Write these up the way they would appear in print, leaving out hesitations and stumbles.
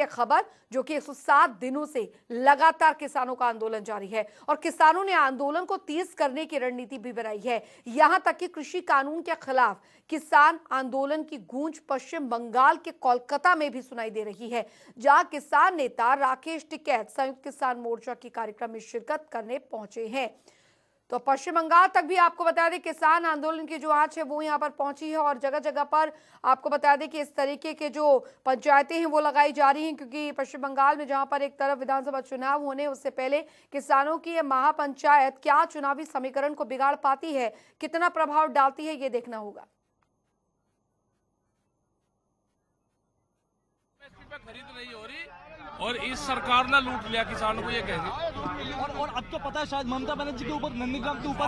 ये खबर जो कि 107 दिनों से लगातार किसानों का आंदोलन जारी है और किसानों ने आंदोलन को तेज करने की रणनीति भी बनाई है। यहां तक कि कृषि कानून के खिलाफ किसान आंदोलन की गूंज पश्चिम बंगाल के कोलकाता में भी सुनाई दे रही है, जहां किसान नेता राकेश टिकैत संयुक्त किसान मोर्चा के कार्यक्रम में शिरकत करने पहुंचे हैं। तो पश्चिम बंगाल तक भी आपको बता दें किसान आंदोलन की जो आंच है वो यहां पर पहुंची है और जगह जगह पर आपको बता दें कि इस तरीके के जो पंचायतें हैं वो लगाई जा रही हैं, क्योंकि पश्चिम बंगाल में जहां पर एक तरफ विधानसभा चुनाव होने उससे पहले किसानों की ये महापंचायत क्या चुनावी समीकरण को बिगाड़ पाती है, कितना प्रभाव डालती है, ये देखना होगा। खरीद नहीं हो रही और इस सरकार ने लूट लिया किसानों को, ये कहेंगे। और अब तो पता है शायद ममता बनर्जी के ऊपर, नंदीग्राम के ऊपर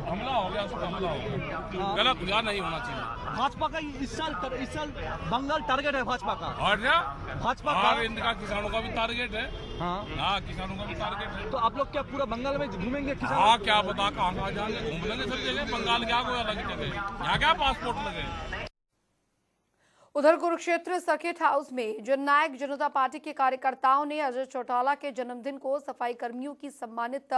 हमला हो गया, उसका हमला हो गया। गलत हुआ, नहीं होना चाहिए। भाजपा का इस साल बंगाल टारगेट है भाजपा का। और क्या भाजपा का इनका किसानों का भी टारगेट है। हाँ, किसानों का भी टारगेट है। तो आप लोग क्या पूरा बंगाल में घूमेंगे किसान? हाँ, क्या पता कहाँ जाएंगे, घूम लेंगे सब जगह। बंगाल क्या कोई अलग जगह, यहाँ क्या पासपोर्ट लगे। उधर कुरुक्षेत्र सर्किट हाउस में जननायक जनता पार्टी के कार्यकर्ताओं ने अजय चौटाला के जन्मदिन को सफाई कर्मियों की सम्मानित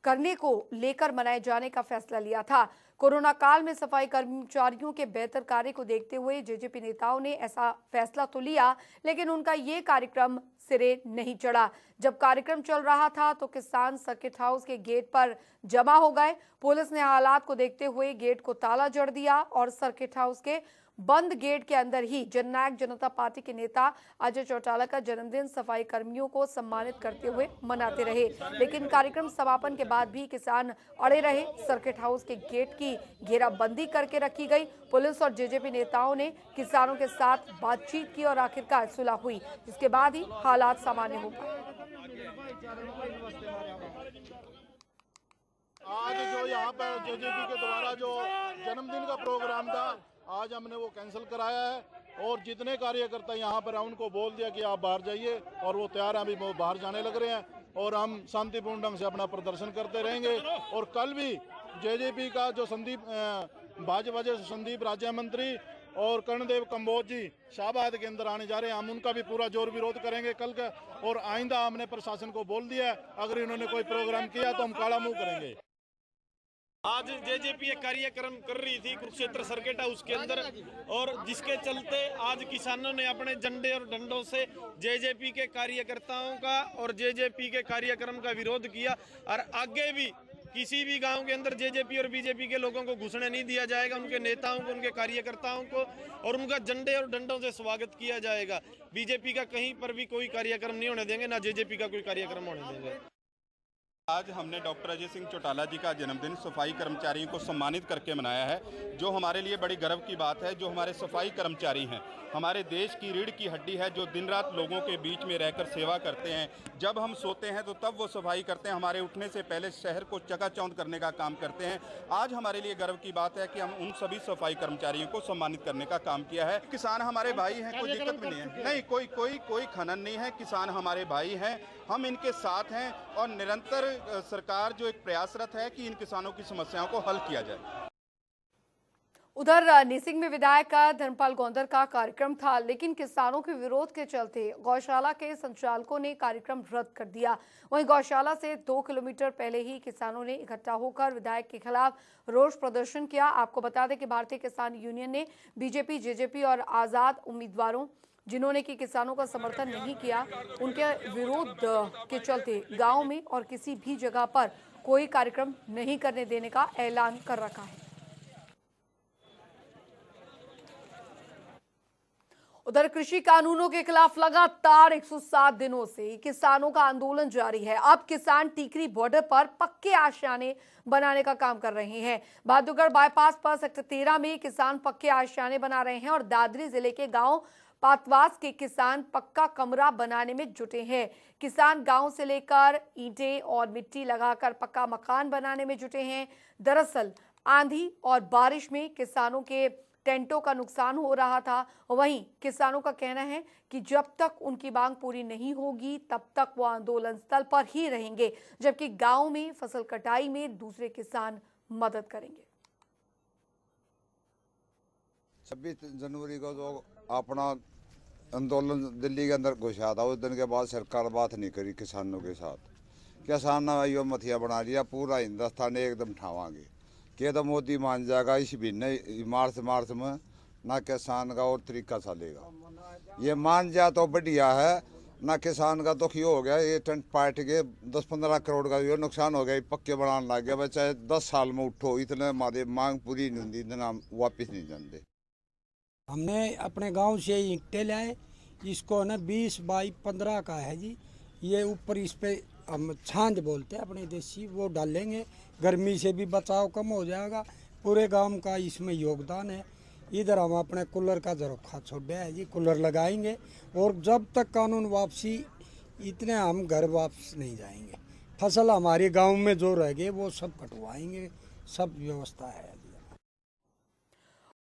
करने को लेकर मनाए जाने का फैसला लिया था। कोरोना काल में सफाई कर्मचारियों के बेहतर कार्य को देखते हुए जेजेपी नेताओं ने ऐसा फैसला तो लिया, लेकिन उनका ये कार्यक्रम सिरे नहीं चढ़ा। जब कार्यक्रम चल रहा था तो किसान सर्किट हाउस के गेट पर जमा हो गए। पुलिस ने हालात को देखते हुए गेट को ताला जड़ दिया और सर्किट हाउस के बंद गेट के अंदर ही जननायक जनता पार्टी के नेता अजय चौटाला का जन्मदिन सफाई कर्मियों को सम्मानित करते हुए मनाते रहे। लेकिन कार्यक्रम समापन के बाद भी किसान अड़े रहे। सर्किट हाउस के गेट की घेराबंदी करके रखी गई। पुलिस और जेजेपी नेताओं ने किसानों के साथ बातचीत की और आखिरकार सुलह हुई, जिसके बाद ही हालात सामान्य हो पाए। आज जो यहाँ पर जेजेपी के द्वारा जो जन्मदिन का प्रोग्राम था, आज हमने वो कैंसिल कराया है और जितने कार्यकर्ता यहाँ पर हैं उनको बोल दिया कि आप बाहर जाइए, और वो तैयार हैं, अभी वो बाहर जाने लग रहे हैं। और हम शांतिपूर्ण ढंग से अपना प्रदर्शन करते रहेंगे। और कल भी जेजेपी का जो भाजपा से संदीप राज्य मंत्री और कर्णदेव कंबोज जी शाहबाद के अंदर आने जा रहे हैं, हम उनका भी पूरा जोर विरोध करेंगे कल का। और आइंदा हमने प्रशासन को बोल दिया है, अगर इन्होंने कोई प्रोग्राम किया तो हम काला मुंह करेंगे। आज जेजेपी एक कार्यक्रम कर रही थी कुरुक्षेत्र सर्किट हाउस के अंदर, और जिसके चलते आज किसानों ने अपने झंडे और डंडों से जेजेपी के कार्यकर्ताओं का और जेजेपी के कार्यक्रम का विरोध किया। और आगे भी किसी भी गांव के अंदर जेजेपी और बीजेपी के लोगों को घुसने नहीं दिया जाएगा। उनके नेताओं को, उनके कार्यकर्ताओं को और उनका झंडे और डंडों से स्वागत किया जाएगा। बीजेपी का कहीं पर भी कोई कार्यक्रम नहीं होने देंगे, ना जेजेपी का कोई कार्यक्रम होने देंगे। आज हमने डॉक्टर अजय सिंह चौटाला जी का जन्मदिन सफाई कर्मचारियों को सम्मानित करके मनाया है, जो हमारे लिए बड़ी गर्व की बात है। जो हमारे सफाई कर्मचारी हैं, हमारे देश की रीढ़ की हड्डी है, जो दिन रात लोगों के बीच में रहकर सेवा करते हैं। जब हम सोते हैं तो तब वो सफाई करते हैं, हमारे उठने से पहले शहर को चकाचौंध करने का काम करते हैं। आज हमारे लिए गर्व की बात है कि हम उन सभी सफाई कर्मचारियों को सम्मानित करने का काम किया है। किसान हमारे भाई हैं, कोई दिक्कत भी नहीं है, नहीं कोई खनन नहीं है। किसान हमारे भाई हैं, हम इनके साथ हैं और निरंतर सरकार जो एक प्रयासरत है कि इन किसानों की समस्याओं को हल किया जाए। उधर निसिंग में विधायक धर्मपाल गौंदर का कार्यक्रम था, लेकिन किसानों के विरोध के चलते गौशाला के संचालकों ने कार्यक्रम रद्द कर दिया। वहीं गौशाला से 2 किलोमीटर पहले ही किसानों ने इकट्ठा होकर विधायक के खिलाफ रोष प्रदर्शन किया। आपको बता दें कि भारतीय किसान यूनियन ने बीजेपी, जेजेपी और आजाद उम्मीदवारों जिन्होंने कि किसानों का समर्थन नहीं किया, उनके विरोध के चलते गांव में और किसी भी जगह पर कोई कार्यक्रम नहीं करने देने का ऐलान कर रखा है। उधर कृषि कानूनों के खिलाफ लगातार 107 दिनों से किसानों का आंदोलन जारी है। अब किसान टीकरी बॉर्डर पर पक्के आशियाने बनाने का काम कर रहे हैं। बहादुरगढ़ बाईपास पर सेक्टर 13 में किसान पक्के आशियाने बना रहे हैं और दादरी जिले के गांव पातवास के किसान पक्का कमरा बनाने में जुटे हैं। किसान गांव से लेकर ईंटें और मिट्टी लगाकर पक्का मकान बनाने में जुटे हैं। दरअसल आंधी और बारिश में किसानों के टेंटों का नुकसान हो रहा था। वहीं किसानों का कहना है कि जब तक उनकी मांग पूरी नहीं होगी तब तक वो आंदोलन स्थल पर ही रहेंगे, जबकि गांव में फसल कटाई में दूसरे किसान मदद करेंगे। 26 जनवरी को जो अपना आंदोलन दिल्ली के अंदर घुसा था, उस दिन के बाद सरकार बात नहीं करी किसानों के साथ। किसान यो मथिया बना लिया, पूरा हिंदुस्तान एकदम ठावांगे कि तो मोदी मान जाएगा इस महीने मार्च में ना किसान का और तरीका चलेगा। ये मान जा तो बढ़िया है, ना किसान का दुखी हो गया। ये टेंट पार्टी के 10-15 करोड़ का यो नुकसान हो गया, पक्के बनाने लग गया। चाहे 10 साल में उठो, इतने हमारे मांग पूरी नहीं होती, इतना वापिस नहीं जानते। हमने अपने गांव से ईंटें लाए, इसको ना 20 बाई 15 का है जी। ये ऊपर इस पे हम छांद बोलते हैं अपने देसी, वो डालेंगे, गर्मी से भी बचाव कम हो जाएगा। पूरे गांव का इसमें योगदान है। इधर हम अपने कूलर का झरोखा छोड़ा है जी, कूलर लगाएंगे और जब तक कानून वापसी इतने हम घर वापस नहीं जाएंगे। फसल हमारे गांव में जो रह गए वो सब कटवाएंगे, सब व्यवस्था है।